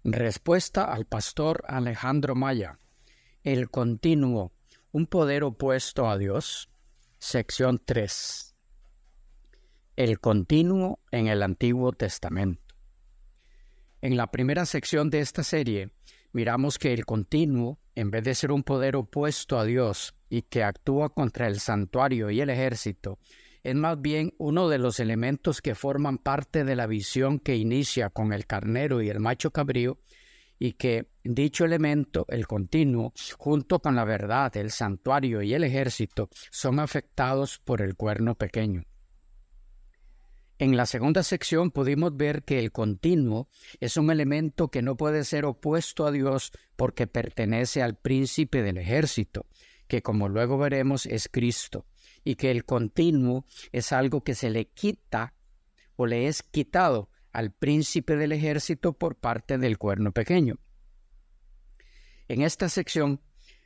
Respuesta al pastor Alejandro Maya. El continuo, un poder opuesto a Dios. Sección 3. El continuo en el Antiguo Testamento. En la primera sección de esta serie, miramos que el continuo, en vez de ser un poder opuesto a Dios y que actúa contra el santuario y el ejército, es más bien uno de los elementos que forman parte de la visión que inicia con el carnero y el macho cabrío, y que dicho elemento, el continuo, junto con la verdad, el santuario y el ejército, son afectados por el cuerno pequeño. En la segunda sección pudimos ver que el continuo es un elemento que no puede ser opuesto a Dios porque pertenece al príncipe del ejército, que como luego veremos es Cristo, y que el continuo es algo que se le quita o le es quitado al príncipe del ejército por parte del cuerno pequeño. En esta sección,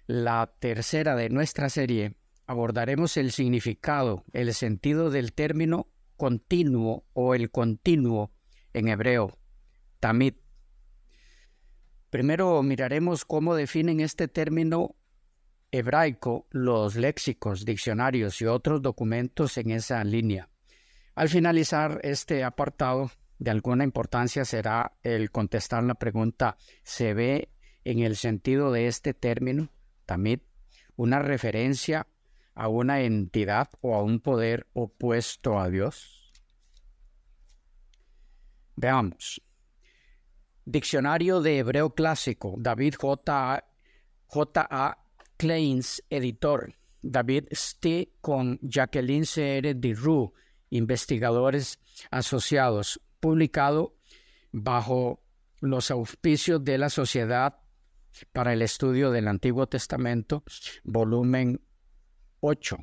la tercera de nuestra serie, abordaremos el significado, el sentido del término continuo o el continuo en hebreo, tamid. Primero miraremos cómo definen este término hebraico los léxicos, diccionarios y otros documentos en esa línea. Al finalizar este apartado, de alguna importancia será el contestar la pregunta: ¿se ve en el sentido de este término, tamid, una referencia a una entidad o a un poder opuesto a Dios? Veamos. Diccionario de Hebreo Clásico, David J. A. Kleins, editor. David St. con Jacqueline C.R. Dirou, investigadores asociados, publicado bajo los auspicios de la Sociedad para el Estudio del Antiguo Testamento, volumen 8.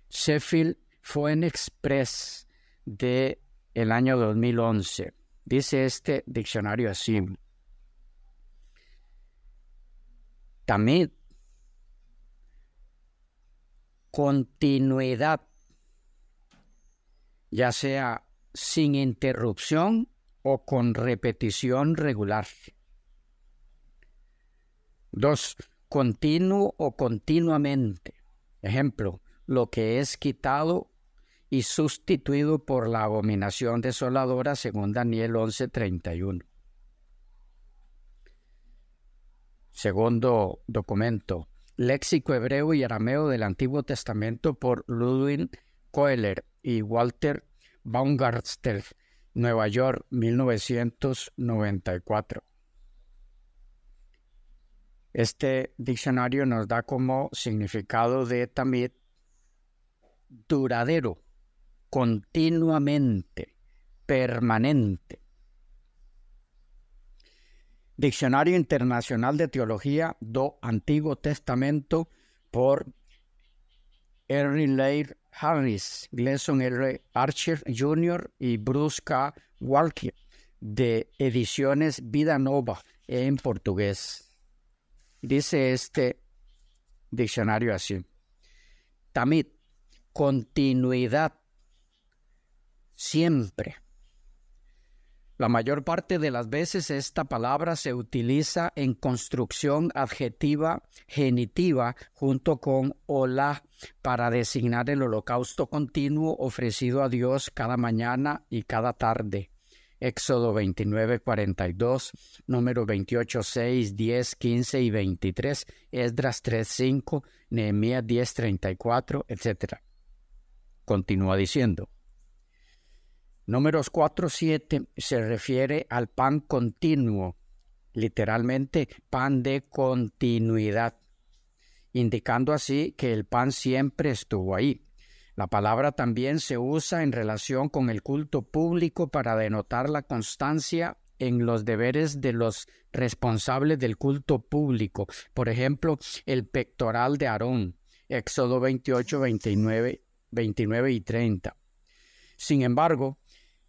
Sheffield Phoenix Press de el año 2011. Dice este diccionario así: tamid, continuidad, ya sea sin interrupción o con repetición regular. 2. Continuo o continuamente. Ejemplo, lo que es quitado y sustituido por la abominación desoladora, según Daniel 11:31. Segundo documento, Léxico hebreo y arameo del Antiguo Testamento por Ludwig Kohler y Walter Baumgartner, Nueva York, 1994. Este diccionario nos da como significado de tamid duradero, continuamente, permanente. Diccionario Internacional de Teología do Antiguo Testamento por Henry Leigh Harris, Gleason R. Archer Jr. y Bruce K. Walker, de Ediciones Vida Nova en portugués. Dice este diccionario así: tamid, continuidad, siempre. La mayor parte de las veces esta palabra se utiliza en construcción adjetiva genitiva junto con olá para designar el holocausto continuo ofrecido a Dios cada mañana y cada tarde. Éxodo 29:42, número 28:6, 10, 15 y 23, Esdras 3:5, Nehemías 10:34, etc. Continúa diciendo. Números 4:7 se refiere al pan continuo, literalmente pan de continuidad, indicando así que el pan siempre estuvo ahí. La palabra también se usa en relación con el culto público para denotar la constancia en los deberes de los responsables del culto público. Por ejemplo, el pectoral de Aarón, Éxodo 28, 29 y 30. Sin embargo,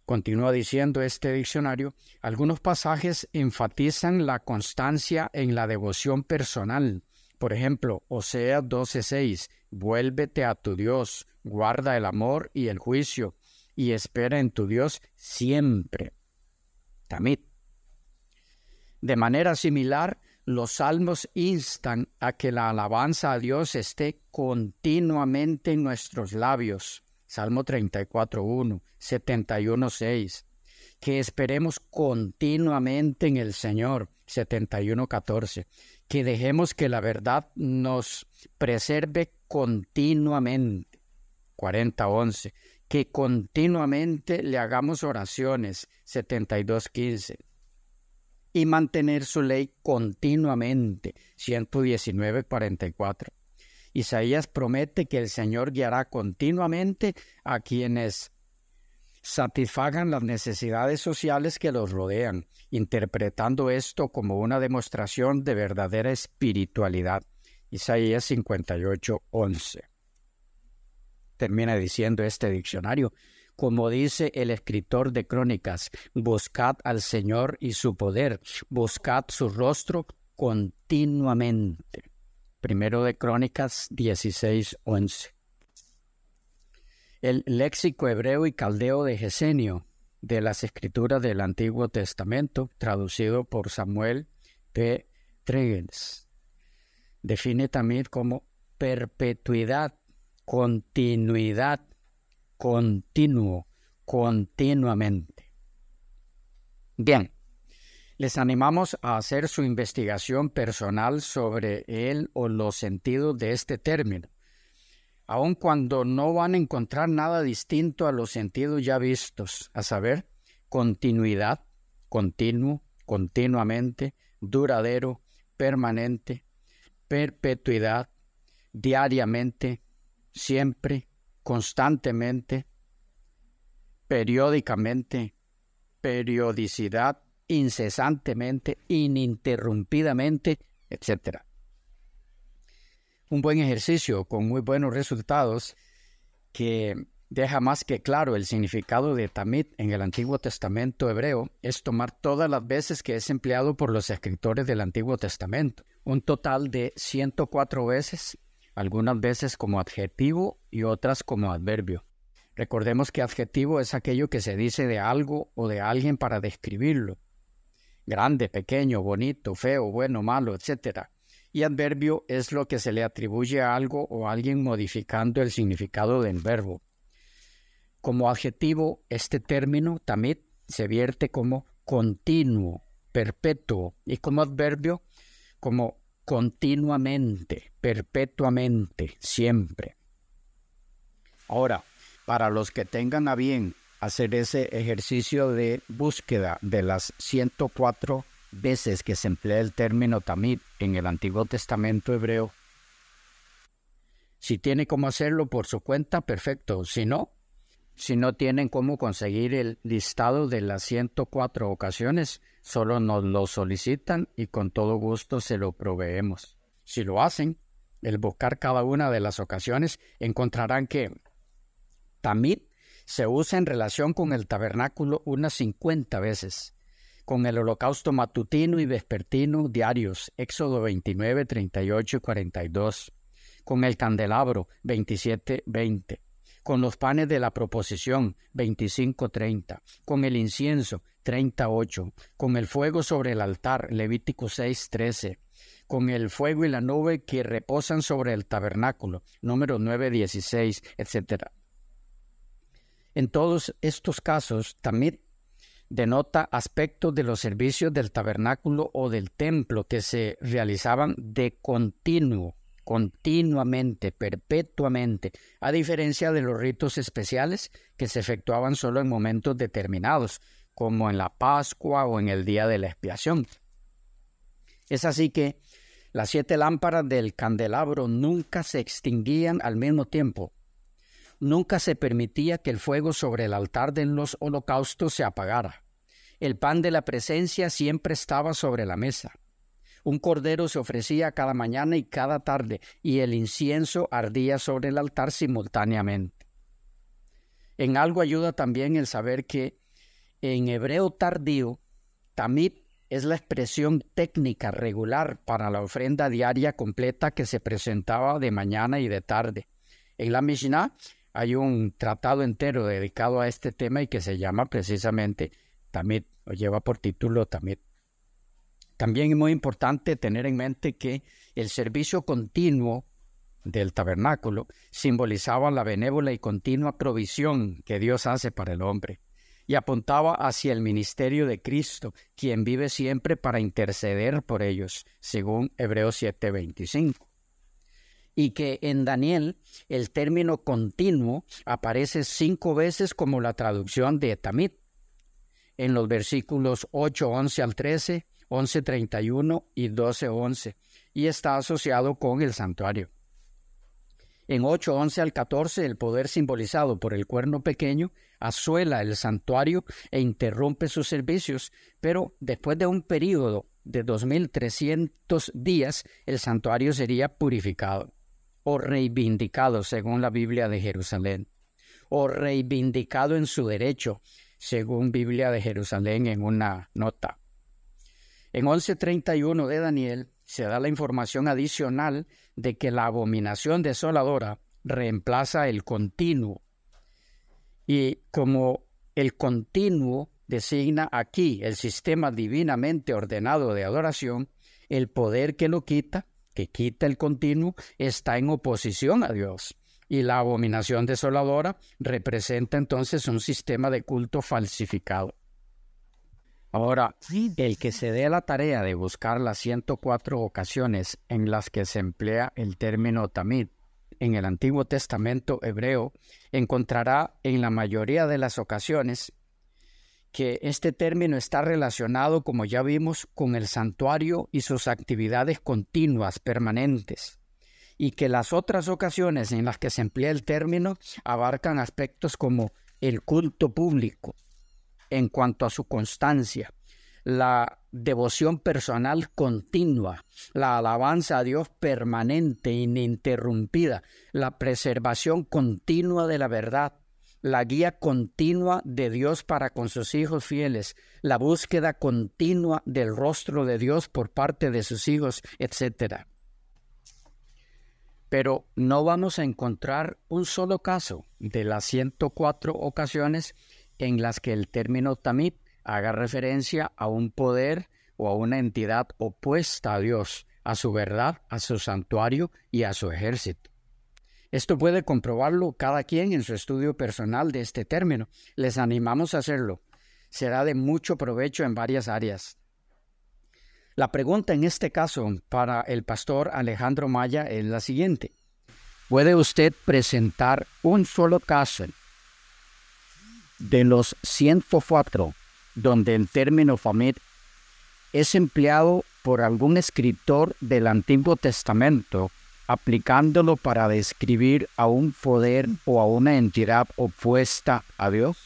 continúa diciendo este diccionario, algunos pasajes enfatizan la constancia en la devoción personal. Por ejemplo, Oseas 12:6, vuélvete a tu Dios, guarda el amor y el juicio, y espera en tu Dios siempre. Tamid. De manera similar, los salmos instan a que la alabanza a Dios esté continuamente en nuestros labios. Salmo 34:1, 71:6. Que esperemos continuamente en el Señor. 71:14. Que dejemos que la verdad nos preserve continuamente. 40:11. Que continuamente le hagamos oraciones. 72:15. Y mantener su ley continuamente. 119:44. Isaías promete que el Señor guiará continuamente a quienes satisfagan las necesidades sociales que los rodean, interpretando esto como una demostración de verdadera espiritualidad. Isaías 58:11. Termina diciendo este diccionario: como dice el escritor de Crónicas, buscad al Señor y su poder, buscad su rostro continuamente. Primero de Crónicas 16:11. El léxico hebreo y caldeo de Gesenio de las Escrituras del Antiguo Testamento, traducido por Samuel P. Tregens, define también como perpetuidad, continuidad, continuo, continuamente. Bien, les animamos a hacer su investigación personal sobre él o los sentidos de este término, aun cuando no van a encontrar nada distinto a los sentidos ya vistos, a saber, continuidad, continuo, continuamente, duradero, permanente, perpetuidad, diariamente, siempre, constantemente, periódicamente, periodicidad, incesantemente, ininterrumpidamente, etc. Un buen ejercicio con muy buenos resultados que deja más que claro el significado de tamid en el Antiguo Testamento hebreo es tomar todas las veces que es empleado por los escritores del Antiguo Testamento, un total de 104 veces, algunas veces como adjetivo y otras como adverbio. Recordemos que adjetivo es aquello que se dice de algo o de alguien para describirlo: grande, pequeño, bonito, feo, bueno, malo, etc. Y adverbio es lo que se le atribuye a algo o a alguien modificando el significado del verbo. Como adjetivo, este término tamid se vierte como continuo, perpetuo, y como adverbio como continuamente, perpetuamente, siempre. Ahora, para los que tengan a bien hacer ese ejercicio de búsqueda de las 104 veces que se emplea el término tamid en el Antiguo Testamento hebreo, si tiene cómo hacerlo por su cuenta, perfecto. Si no tienen cómo conseguir el listado de las 104 ocasiones, solo nos lo solicitan y con todo gusto se lo proveemos. Si lo hacen, al buscar cada una de las ocasiones, encontrarán que tamid se usa en relación con el tabernáculo unas 50 veces, con el holocausto matutino y vespertino diarios, Éxodo 29, 38 y 42, con el candelabro 27, 20, con los panes de la proposición 25, 30, con el incienso 38, con el fuego sobre el altar, Levítico 6, 13, con el fuego y la nube que reposan sobre el tabernáculo, Números 9, 16, etc. En todos estos casos, tamid denota aspectos de los servicios del tabernáculo o del templo que se realizaban de continuo, continuamente, perpetuamente, a diferencia de los ritos especiales que se efectuaban solo en momentos determinados, como en la Pascua o en el día de la expiación. Es así que las 7 lámparas del candelabro nunca se extinguían al mismo tiempo. Nunca se permitía que el fuego sobre el altar de los holocaustos se apagara. El pan de la presencia siempre estaba sobre la mesa. Un cordero se ofrecía cada mañana y cada tarde, y el incienso ardía sobre el altar simultáneamente. En algo ayuda también el saber que en hebreo tardío, tamid es la expresión técnica regular para la ofrenda diaria completa que se presentaba de mañana y de tarde. En la Mishnah hay un tratado entero dedicado a este tema y que se llama precisamente tamid, o lleva por título tamid. También es muy importante tener en mente que el servicio continuo del tabernáculo simbolizaba la benévola y continua provisión que Dios hace para el hombre y apuntaba hacia el ministerio de Cristo, quien vive siempre para interceder por ellos, según Hebreos 7:25. Y que en Daniel el término continuo aparece 5 veces como la traducción de Tamid, en los versículos 8:11 al 13, 11:31 y 12:11, y está asociado con el santuario. En 8:11 al 14, el poder simbolizado por el cuerno pequeño asuela el santuario e interrumpe sus servicios, pero después de un período de 2300 días, el santuario sería purificado o reivindicado según la Biblia de Jerusalén, o reivindicado en su derecho según Biblia de Jerusalén en una nota. En 11:31 de Daniel se da la información adicional de que la abominación desoladora reemplaza el continuo. Y como el continuo designa aquí el sistema divinamente ordenado de adoración, el poder que lo quita, que quita el continuo, está en oposición a Dios. Y la abominación desoladora representa entonces un sistema de culto falsificado. Ahora, el que se dé la tarea de buscar las 104 ocasiones en las que se emplea el término tamid en el Antiguo Testamento hebreo, encontrará en la mayoría de las ocasiones que este término está relacionado, como ya vimos, con el santuario y sus actividades continuas, permanentes, y que las otras ocasiones en las que se emplea el término abarcan aspectos como el culto público, en cuanto a su constancia, la devoción personal continua, la alabanza a Dios permanente, ininterrumpida, la preservación continua de la verdad, la guía continua de Dios para con sus hijos fieles, la búsqueda continua del rostro de Dios por parte de sus hijos, etc. Pero no vamos a encontrar un solo caso de las 104 ocasiones en las que el término tamid haga referencia a un poder o a una entidad opuesta a Dios, a su verdad, a su santuario y a su ejército. Esto puede comprobarlo cada quien en su estudio personal de este término. Les animamos a hacerlo. Será de mucho provecho en varias áreas. La pregunta en este caso para el pastor Alejandro Maya es la siguiente. ¿Puede usted presentar un solo caso de los 104 donde el término tamid es empleado por algún escritor del Antiguo Testamento aplicándolo para describir a un poder o a una entidad opuesta a Dios?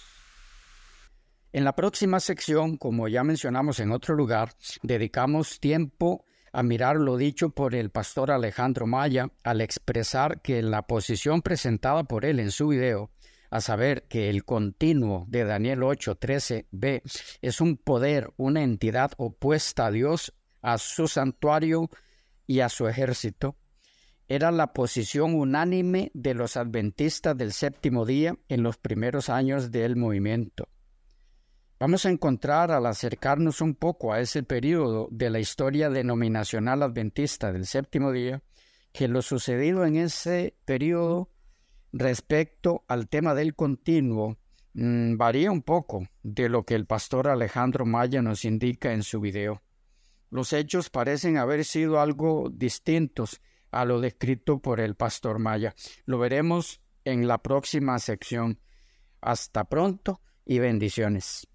En la próxima sección, como ya mencionamos en otro lugar, dedicamos tiempo a mirar lo dicho por el pastor Alejandro Maya al expresar que la posición presentada por él en su video, a saber que el continuo de Daniel 8:13b es un poder, una entidad opuesta a Dios, a su santuario y a su ejército, era la posición unánime de los adventistas del séptimo día en los primeros años del movimiento. Vamos a encontrar, al acercarnos un poco a ese periodo de la historia denominacional adventista del séptimo día, que lo sucedido en ese periodo respecto al tema del continuo varía un poco de lo que el pastor Alejandro Maya nos indica en su video. Los hechos parecen haber sido algo distintos a lo descrito por el pastor Maya. Lo veremos en la próxima sección. Hasta pronto y bendiciones.